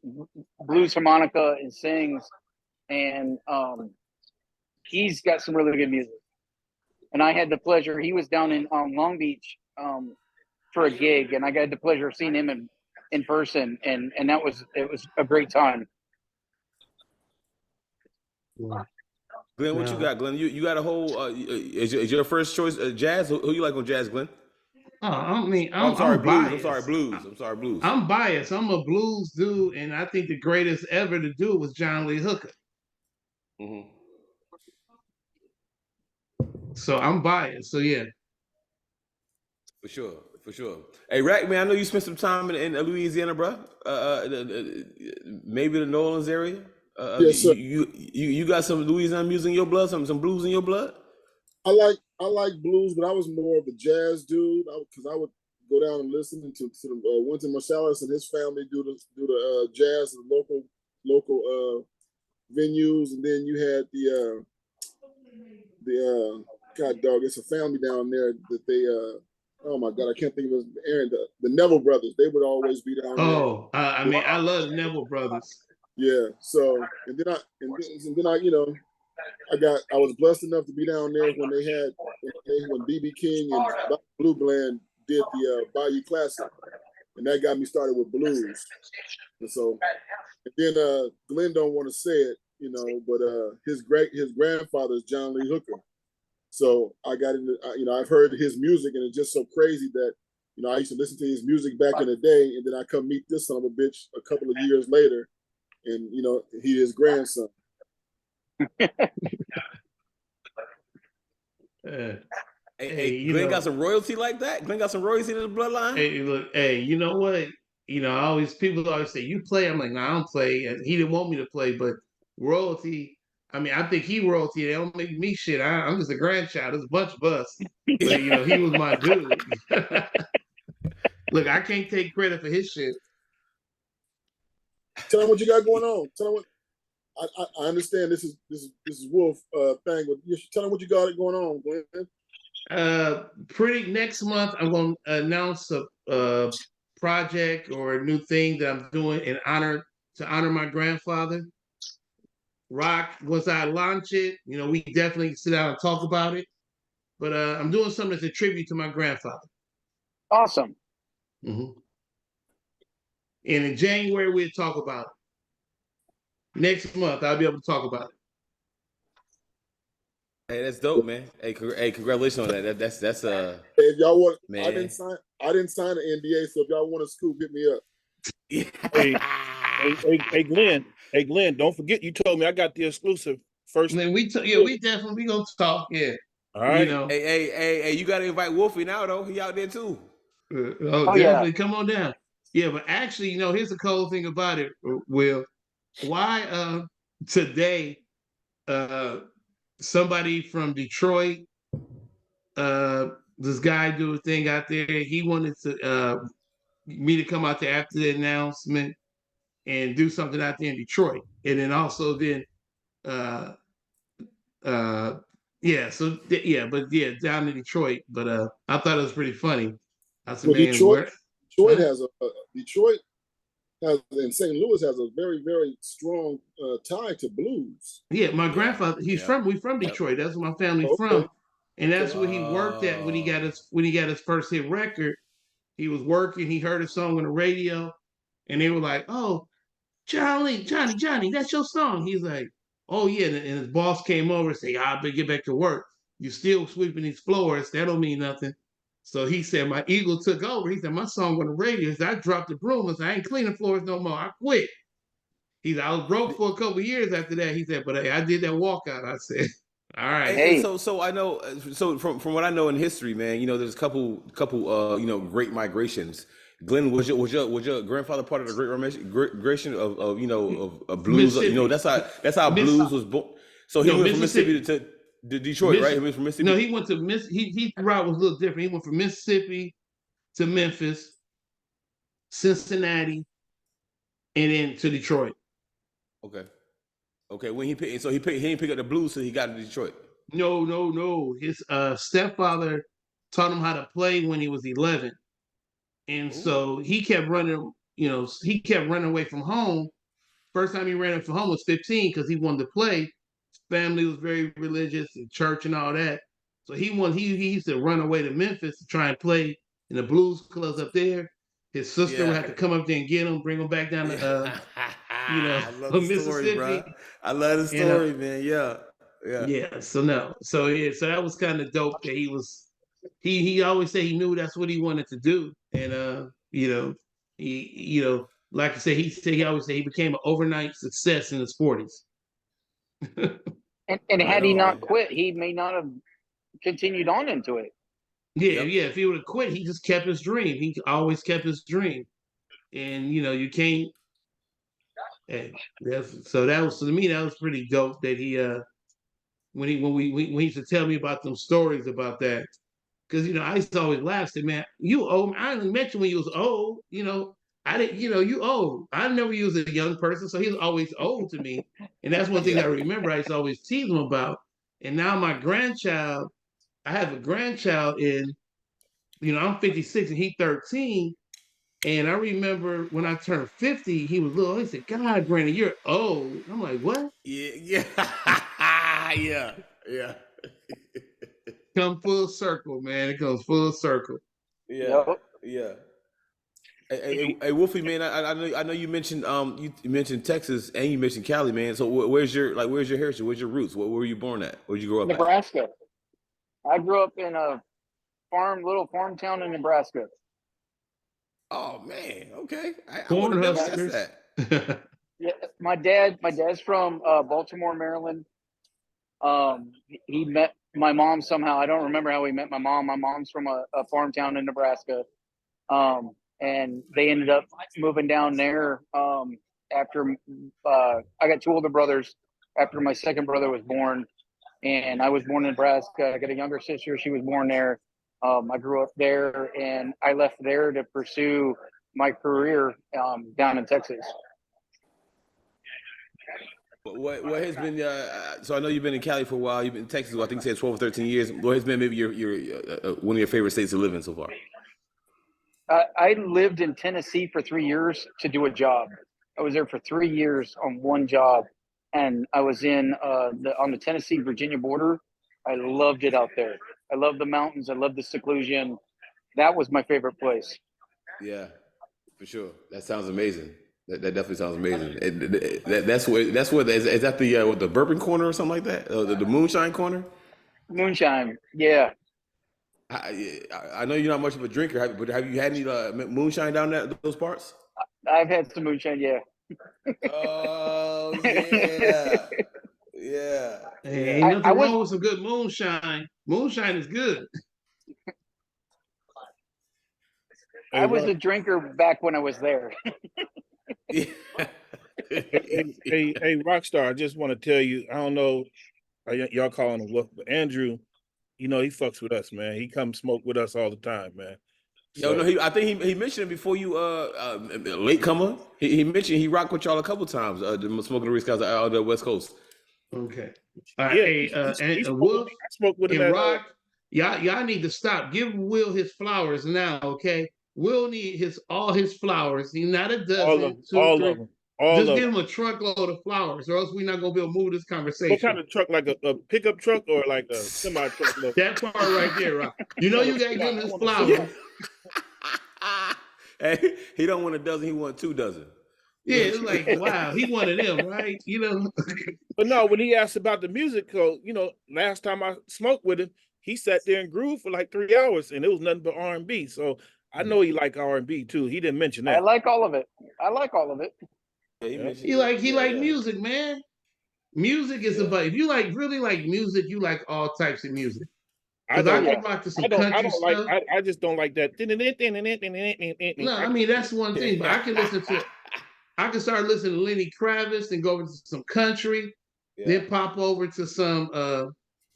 blues harmonica and sings, and he's got some really good music. And I had the pleasure. He was down in Long Beach for a gig, and I got the pleasure of seeing him in person, and it was a great time. Glenn, what you got, Glenn? You got a whole is your first choice jazz? Who you like on jazz, Glenn? I'm sorry, blues. biased. I'm sorry, blues. I'm biased. I'm a blues dude, and I think the greatest ever to do it was John Lee Hooker. Mm-hmm. So I'm biased. So yeah. For sure. Hey, Rack, man, I know you spent some time in Louisiana, bro. Maybe the New Orleans area. Yes, sir. You got some Louisiana music in your blood, some blues in your blood? I like blues, but I was more of a jazz dude because I would go down and listen to Wynton Marsalis and his family do the jazz in local venues, and then you had the God dog, it's a family down there that they oh my God, I can't think of his Aaron, the Neville brothers. They would always be down there. I love the Neville brothers. Yeah. So and then I I was blessed enough to be down there when they had when BB King and Blue Bland did the Bayou Classic, and that got me started with blues. And so, and then Glenn don't want to say it, but his grandfather is John Lee Hooker. So I got into, I've heard his music, and it's just so crazy that, I used to listen to his music back in the day, and then I come meet this son of a bitch a couple of years later, and he his grandson. Hey, Glenn got some royalty like that? Glenn got some royalty in the bloodline? Hey, look, you know what? People always say, you play. I'm like, no, I don't play. And he didn't want me to play, but royalty, I think he royalty. They don't make me shit. I'm just a grandchild. There's a bunch of us. But, he was my dude. Look, I can't take credit for his shit. Tell him what you got going on. Tell him what. I understand this is Wolf thing, but you should tell him what you got going on, Glenn. Pretty next month, I'm going to announce a project or a new thing that I'm doing to honor my grandfather. Rock, once I launch it, we definitely sit down and talk about it. But I'm doing something that's a tribute to my grandfather. Awesome. Mm-hmm. And in January, we'll talk about it. Next month, I'll be able to talk about it. Hey, that's dope, man. Hey, congratulations on that. That's Hey, if y'all want, man. I didn't sign an NDA, so if y'all want to scoop, hit me up. Hey, Glenn, don't forget you told me I got the exclusive first. And then we definitely gonna talk. Yeah. All right. Hey, you got to invite Wolfie now though. He out there too. Definitely. Come on down. Yeah, but actually, here's the cool thing about it, Will. Why today somebody from Detroit, this guy do a thing out there. He wanted to me to come out there after the announcement and do something out there in Detroit, and then also then uh yeah, so but yeah, down in Detroit. But I thought it was pretty funny. I said, Well, man, where? Detroit Huh? has Detroit has, and St. Louis has a very, very strong tie to blues. Yeah, my Yeah. grandfather. Yeah. We from Yep. Detroit. That's where my family Okay, from, and that's okay. where he worked at when he got his first hit record. He was working. He heard a song on the radio, and they were like, "Oh, Johnny, that's your song." He's like, "Oh yeah," and his boss came over and said, "I better get back to work. You still sweeping these floors? That don't mean nothing." So he said, "My ego took over." He said, "My song on the radio." He said, "I dropped the broom. I said, I ain't cleaning floors no more. I quit." He said, "I was broke for a couple of years after that." He said, "But hey, I did that walkout." I said, "All right." And Hey, so I know, so from what I know in history, man, there's a couple great migrations. Glenn, was your grandfather part of the great migration of blues? Mississippi, That's how Miss, blues was born. So he no went from Mississippi Mississippi, to Detroit, right? Miss. He went from No, Mississippi. he went to Miss. He route was a little different. He went from Mississippi to Memphis, Cincinnati, and then to Detroit. Okay, okay. When he picked, so he didn't pick up the blues, so he got to Detroit. No. His stepfather taught him how to play when he was 11, and Ooh, so he kept running. He kept running away from home. First time he ran away from home was 15 because he wanted to play. His family was very religious and church and all that. So he used to run away to Memphis to try and play in the blues clubs up there. His sister would yeah. have to come up there and get him, bring him back down to I love the story, Mississippi. bro. I love the And story, man. Yeah, yeah. yeah, so no, so yeah, so that was kind of dope that he always said he knew that's what he wanted to do, and like I said, he always said he became an overnight success in his 40s. and Right had he on, not man. quit, he may not have continued on into it. Yep. Yeah. If he would have quit, he just kept his dream. He always kept his dream, and you can't. eh, so that was, to me, that was pretty dope that he when he used to tell me about them stories about that. Because I used to always laugh, say, "Man, you old. I only met you when you was old. I didn't. You old. I never you was a young person, so he was always old to me, and that's one thing that Yeah. I remember. I used to always tease him about. And now my grandchild, I have a grandchild, and I'm 56 and he 13. And I remember when I turned 50, he was little. He said, "God, Granny, you're old." I'm like, "What?" Yeah, yeah, yeah, Come full circle, man. It goes full circle. yeah, Yep. yeah. Hey, Wolfie, man. I know you mentioned you mentioned Texas and you mentioned Cali, man. So where's your heritage? Where's your roots? Where were you born at? Where'd you grow up at? Nebraska. I grew up in a little farm town in Nebraska. Oh man, okay. I would have Corn never Yeah, guessed huskers. that. yeah. My dad's from Baltimore, Maryland. He met my mom somehow. I don't remember how he met my mom. My mom's from a farm town in Nebraska. And they ended up moving down there after I got two older brothers after my second brother was born, and I was born in Nebraska. I got a younger sister; she was born there. I grew up there, and I left there to pursue my career down in Texas. What has been so I know you've been in Cali for a while. You've been in Texas. I think you said 12 or 13 years. What has been maybe your one of your favorite states to live in so far? I lived in Tennessee for 3 years to do a job. I was there for 3 years on one job, and I was in on the Tennessee-Virginia border. I loved it out there. I love the mountains. I love the seclusion. That was my favorite place. Yeah, for sure. That sounds amazing. That definitely sounds amazing. That's where is that the bourbon corner or something like that? The moonshine corner. Moonshine, yeah. I know you're not much of a drinker, but have you had any moonshine down there those parts? I've had some moonshine, yeah. Oh yeah, yeah, Hey, yeah. ain't I nothing was wrong with some good moonshine. Moonshine is good. I was a drinker back when I was there. Yeah. Hey, Rockstar, I just want to tell you, I don't know, y'all calling him Wolf, but Andrew, you know, he fucks with us, man. He comes smoke with us all the time, man. Yo, no, I think he mentioned it before you, late comer. He mentioned he rocked with y'all a couple times, the Smoking the Reese guys out the West Coast. Okay. All right. Yeah, Hey, he and spoke with Wolf me. I spoke with him and at Rock, y'all need to stop. Give Will his flowers now, okay? Will need all his flowers. He's not a all of dozen, them, two, all three. of them, all Just of give them. him a truckload of flowers, or else we're not gonna be able to move this What conversation. kind of truck? Like a pickup truck or like a semi truck? That part right there, Rock. You know you gotta give him his flowers. Hey, he don't want a dozen, he want 2 dozen. Yeah, it's like, wow, he one of them, right? You know. But no, when he asked about the music, so you know, last time I smoked with him, he sat there and grooved for like 3 hours, and it was nothing but R&B. So I know he like R&B too. He didn't mention I that. like all of it. I like all of it. Yeah, he Yeah. mentioned He like yeah. music, man. Music is about, if you really like music, you like all types of music. I Because I don't can like. rock to some I country don't like. stuff. I just don't like that. No, I mean that's one thing, but I can start listening to Lenny Kravitz and go over to some country, Yeah. then pop over to some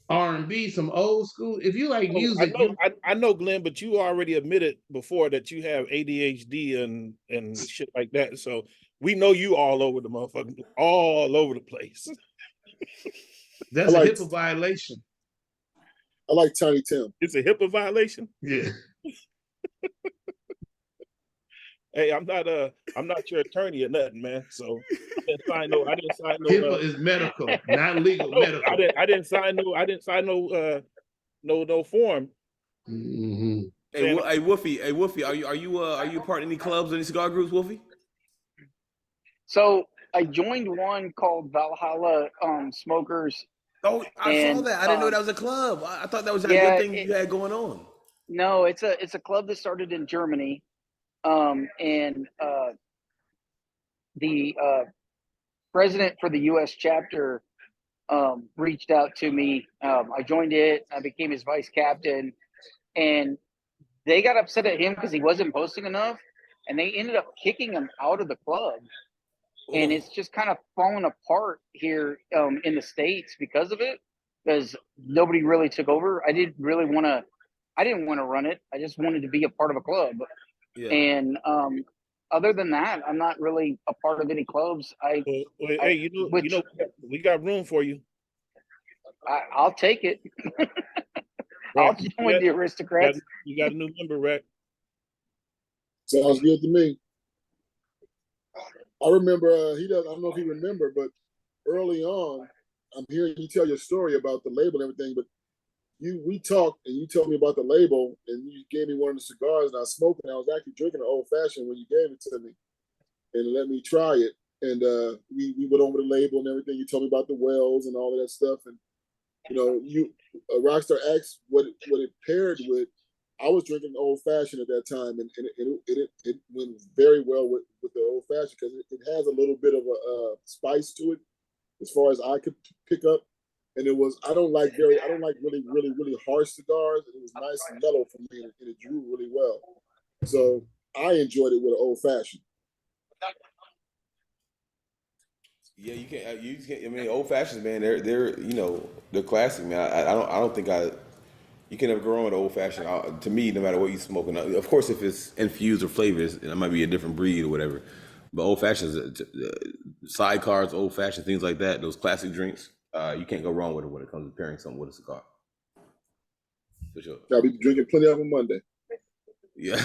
R&B, some old school. If you like I music, know, I know, Glenn, but you already admitted before that you have ADHD and shit like that. So we know you all over the motherfucking, all over the place. that's I a like HIPAA violation. I like Tiny Tim. It's a HIPAA violation. Yeah. Hey, I'm not your attorney or nothing, man. So I didn't sign no. HIPAA is medical, not legal. No, Medical. I didn't sign no form. Mm-hmm. Hey, Wolfie, are you part of any clubs or any cigar groups, Wolfie? So I joined one called Valhalla Smokers. Oh, I saw And that. I didn't know that was a club. I thought that was that yeah, your thing you had going on. no, it's a club that started in Germany. And the president for the U.S. chapter reached out to me. I joined it. I became his vice captain, and they got upset at him because he wasn't posting enough, and they ended up kicking him out of the club. And Oh. it's just kind of fallen apart here in the States because of it, because nobody really took over. I didn't want to run it. I just wanted to be a part of a club. Yeah. And other than that, I'm not really a part of any clubs. Well, hey, you know, we got room for you. I'll take it. I'll join the aristocrats. You got a new member, Rack. Sounds good to me. I remember he does. I don't know if he remember, but early on, I'm hearing you tell your story about the label and everything. But we talked and you told me about the label and you gave me one of the cigars and I smoked it. And I was actually drinking an old fashioned when you gave it to me and let me try it. And we went over the label and everything. You told me about the wells and all of that stuff. And you know, Rockstar asked what it paired with. I was drinking old fashioned at that time, and it went very well with the old fashioned because it has a little bit of a spice to it, as far as I could pick up. And it was I don't like really harsh cigars. It was nice and mellow for me, and it drew really well. So I enjoyed it with an old fashioned. Yeah, you can't. I mean, old fashions, man. They're classic, man. I don't think you can never go wrong with old fashioned. To me, no matter what you smoking, of course, if it's infused or flavors, it might be a different breed or whatever. But old fashions, sidecars, old fashioned things like that, those classic drinks, you can't go wrong with it when it comes to pairing something with a cigar. For sure. I'll be drinking plenty of them Monday. Yeah.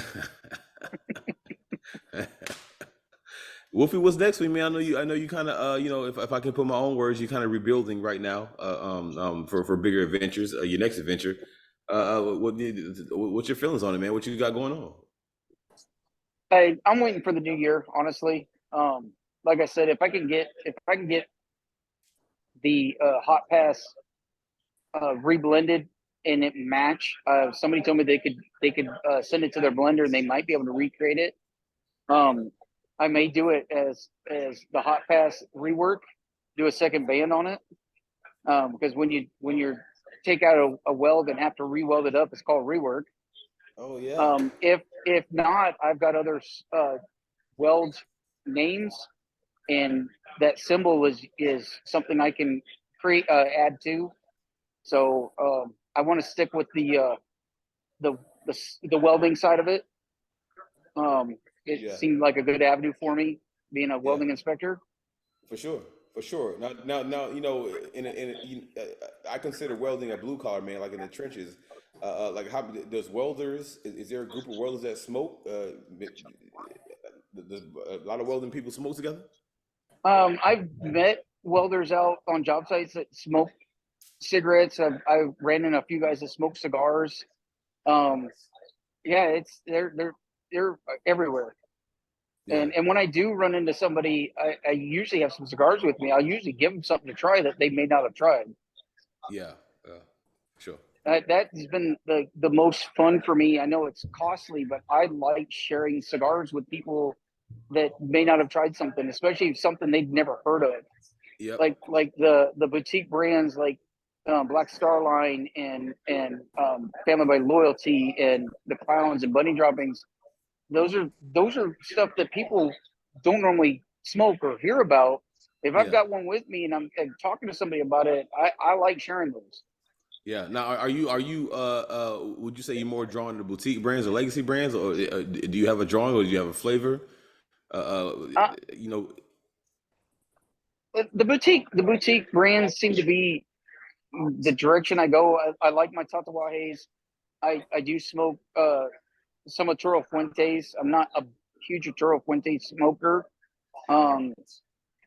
Wolfie, what's next for you, man? I know you kind of, if I can put my own words, you're kind of rebuilding right now, for bigger adventures, your next adventure. What's your feelings on it, man? What you got going on? I'm waiting for the new year, honestly. Like I said, if I can get the hot pass reblended and it match, somebody told me they could send it to their blender and they might be able to recreate it. I may do it as the hot pass rework, do a second band on it, because when you take out a weld and have to re-weld it up, it's called rework. Oh yeah. If not, I've got other weld names, and that symbol is something I can create add to. So I want to stick with the the welding side of it. It Yeah. seemed like a good avenue for me, being a Yeah. welding inspector. For sure, for sure. Now, I consider welding a blue collar, man, like in the trenches. Like, how does welders? Is there a group of welders that smoke? Does a lot of welding people smoke together? I've met welders out on job sites that smoke cigarettes. I ran in a few guys that smoke cigars. Um, yeah, they're everywhere. Yeah, And when I do run into somebody, I usually have some cigars with me. I'll usually give them something to try that they may not have tried. yeah, sure. That has been the most fun for me. I know it's costly, but I like sharing cigars with people that may not have tried something, especially something they'd never heard of. Yep. Like the boutique brands like Black Star Line and Family by Loyalty and the Clowns and Bunny Droppings. Those are stuff that people don't normally smoke or hear about. If I've Yeah. got one with me and I'm talking to somebody about it, I like sharing those. Yeah. Now, are you would you say you're more drawn to boutique brands or legacy brands, or do you have a drawing, or do you have a flavor? Uh, You know. the boutique brands seem to be the direction I go. I like my Tatuajes. I do smoke some Arturo Fuentes. I'm not a huge Arturo Fuentes smoker. Um,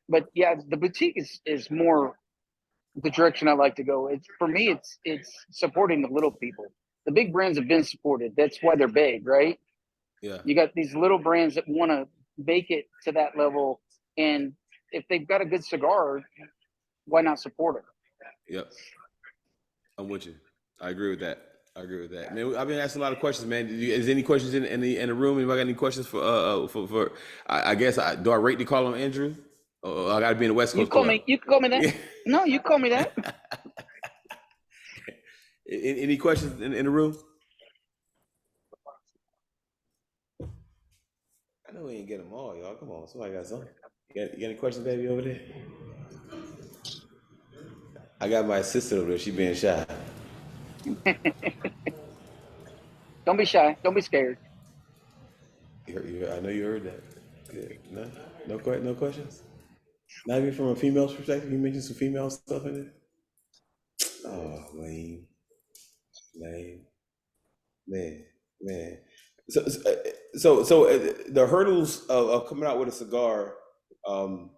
but yeah, the boutique is more the direction I like to go. It's for me, it's supporting the little people. The big brands have been supported. That's why they're big, right? Yeah. You got these little brands that want to make it to that level, and if they've got a good cigar, why not support it? Yep. I'm with you. I agree with that. I agree with that, man. I've been asking a lot of questions, man. Is there any questions in the room? Anybody got any questions for? I guess do I rate to call him Andrew? I got to be in the West You Coast call Club. me. You can call me that. Yeah. No, you call me that. Any questions in the room? I know we ain't get them all, y'all. Come on, somebody got something. You got any questions, baby, over there? I got my assistant over there. She being shy. Don't be shy. Don't be scared. I know you heard that. Good. No questions. Not even from a female's perspective. You mentioned some female stuff in it. Oh, lame, man. So the hurdles of coming out with a cigar, um,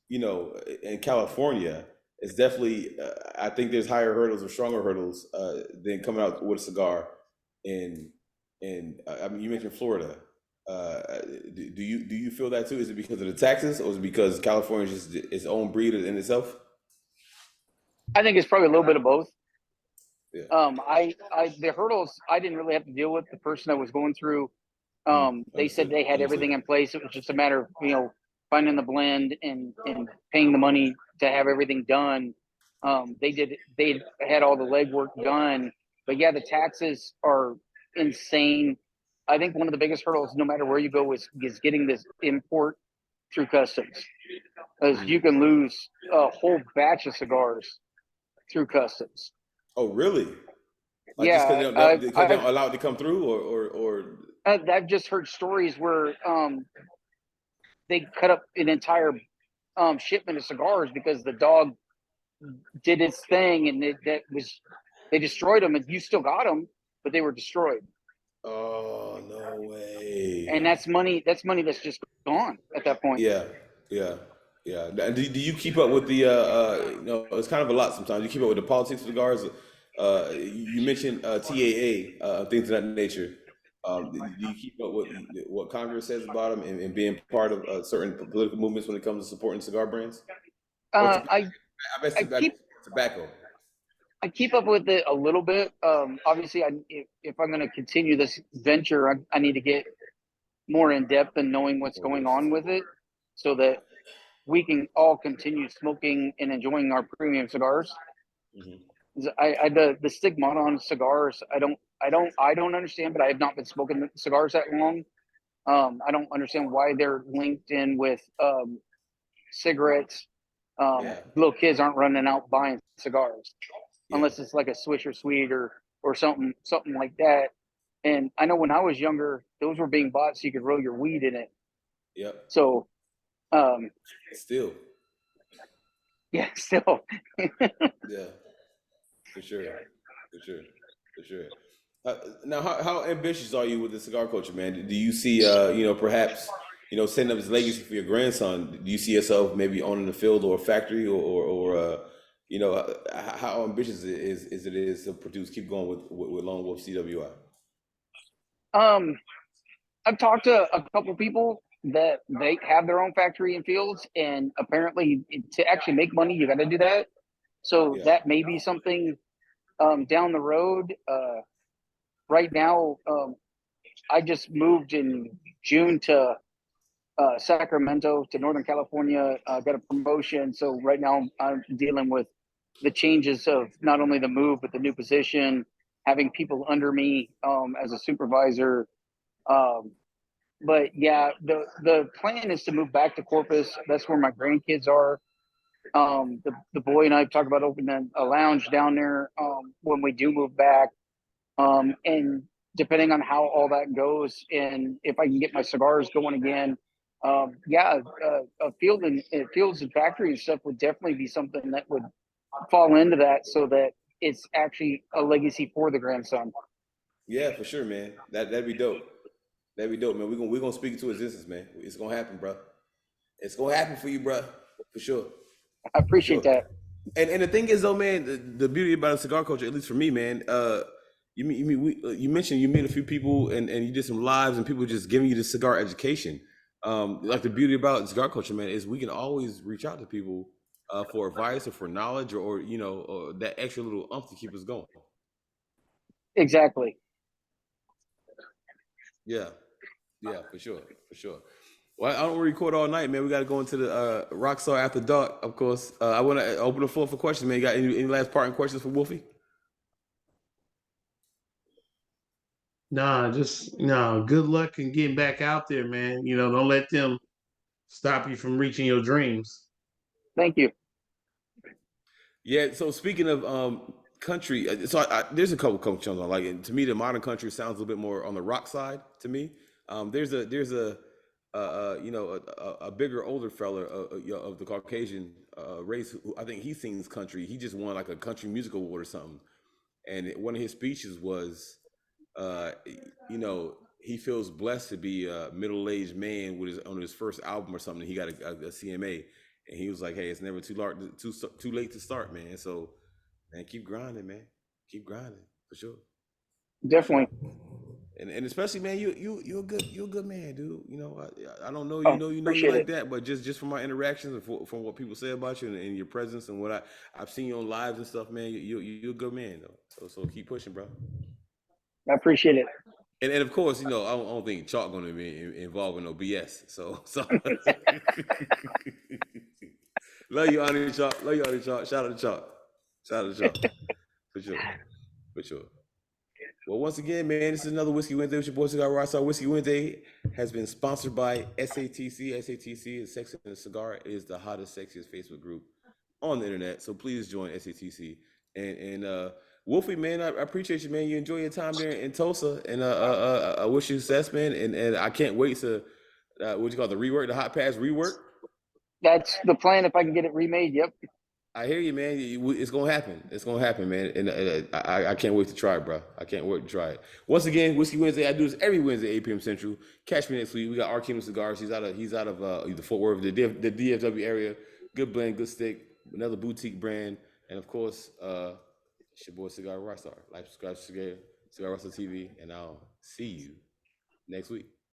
in California, is definitely. I think there's higher hurdles or stronger hurdles than coming out with a cigar in. I mean, you mentioned Florida. Do you feel that too? Is it because of the taxes, or is it because California is just its own breed in itself? I think it's probably a little bit of both. Yeah. The hurdles I didn't really have to deal with. The person I was going through, they said Understood. they had everything in place. It was just a matter of finding the blend and paying the money to have everything done. They had all the legwork done, but yeah, the taxes are insane. I think one of the biggest hurdles, no matter where you go, is getting this import through customs, because you can lose a whole batch of cigars through customs. Oh, really? Like just Yeah, because they don't allow it to come through, or I've just heard stories where they cut up an entire shipment of cigars because the dog did its thing, and they destroyed them, and you still got them, but they were destroyed. oh no way. And that's money. That's money that's just gone at that point. Yeah, yeah, yeah. Now, do you keep up with the it's kind of a lot sometimes. You keep up with the politics of cigars. You mentioned TAA, things of that nature. Do you keep up with what Congress says about them and being part of certain political movements when it comes to supporting cigar brands? Or I tobacco. I keep up with it a little bit. Obviously, if I'm going to continue this venture, I need to get more in depth and knowing what's going on with it, so that we can all continue smoking and enjoying our premium cigars. Mhm. The stigma on cigars, I I don't understand, but I have not been smoking cigars that long. I don't understand why they're linked in with cigarettes. Yeah. Little kids aren't running out buying cigars Yeah. unless it's like a Swisher Sweet or something like that. And I know when I was younger, those were being bought so you could roll your weed in it. Yep. So Still. yeah, still. Yeah. For sure. For sure. For sure. Now, how ambitious are you with the cigar culture, man? Do you see, perhaps, setting up this legacy for your grandson? Do you see yourself maybe owning a field or a factory, how ambitious it is to produce, keep going with Lone Wolf CWI? I've talked to a couple people that they have their own factory and fields, and apparently to actually make money, you got to do that. So Yeah. that may be something down the road. Right now, I just moved in June to Sacramento to Northern California. Got a promotion, so right now I'm dealing with the changes of not only the move but the new position, having people under me as a supervisor. Um, but yeah, the plan is to move back to Corpus. That's where my grandkids are. The boy and I talked about opening a lounge down there when we do move back. And depending on how all that goes, and if I can get my cigars going again, a fields and factory and stuff would definitely be something that would fall into that, so that it's actually a legacy for the grandson. Yeah, for sure, man. That'd be dope. That'd be dope, man. We're gonna speak into existence, man. It's gonna happen, bro. It's gonna happen for you, bro. For sure. I For appreciate sure. that. And the thing is, though, man, the beauty about a cigar culture, at least for me, man, you mentioned you meet a few people and you did some lives and people just giving you the cigar education. Like the beauty about cigar culture, man, is we can always reach out to people for advice or for knowledge or that extra little umph to keep us going. Exactly. Yeah, yeah, for sure, for sure. Well, I don't want to record all night, man. We got to go into the Rockstar After Dark, of course. I want to open the floor for questions, man. You got any last parting questions for Wolfie? Nah, just no. Good luck in getting back out there, man. Don't let them stop you from reaching your dreams. Thank you. Yeah. So speaking of country, there's a couple chunks I like. And to me, the modern country sounds a little bit more on the rock side. To me, there's a bigger, older fella of the Caucasian race who I think he sings country. He just won like a country music award or something. And one of his speeches was, he feels blessed to be a middle-aged man on his first album or something. He got a CMA, and he was like, "Hey, it's never too late to start, man. So, man, keep grinding, man. Keep grinding for sure, for sure." Definitely. And especially, man, you're a good man, dude. I don't know Oh, you appreciate like it. that, but just from my interactions and from what people say about you and your presence and what I've seen you on lives and stuff, man, you're a good man though. So keep pushing, bro. I appreciate it. And of course, I don't think Chalk going to be involved with no BS. So love you, Ani Chalk. Love you, Ani Chalk. Shout out to Chalk. Shout out to Chalk. For sure. For sure. Well, once again, man, this is another Whiskey Wednesday with your boy Cigar Rockstar. Whiskey Wednesday has been sponsored by SATC. SATC is Sex and Cigar. It is the hottest, sexiest Facebook group on the internet. So please join SATC. And Wolfie, man, I appreciate you, man. You enjoy your time there in Tulsa, and I wish you success, man. And I can't wait to what you call the hot pass rework. That's the plan. If I can get it remade, yep. I hear you, man. It's gonna happen. It's gonna happen, man. And I can't wait to try it, bro. I can't wait to try it. Once again, Whiskey Wednesday. I do this every Wednesday, 8 p.m. Central. Catch me next week. We got R. Kingdom Cigars. He's out of the Fort Worth, the DFW area. Good blend, good stick. Another boutique brand, and of course, it's your boy Cigar Rockstar. Like, subscribe to Cigar Rockstar TV, and I'll see you next week.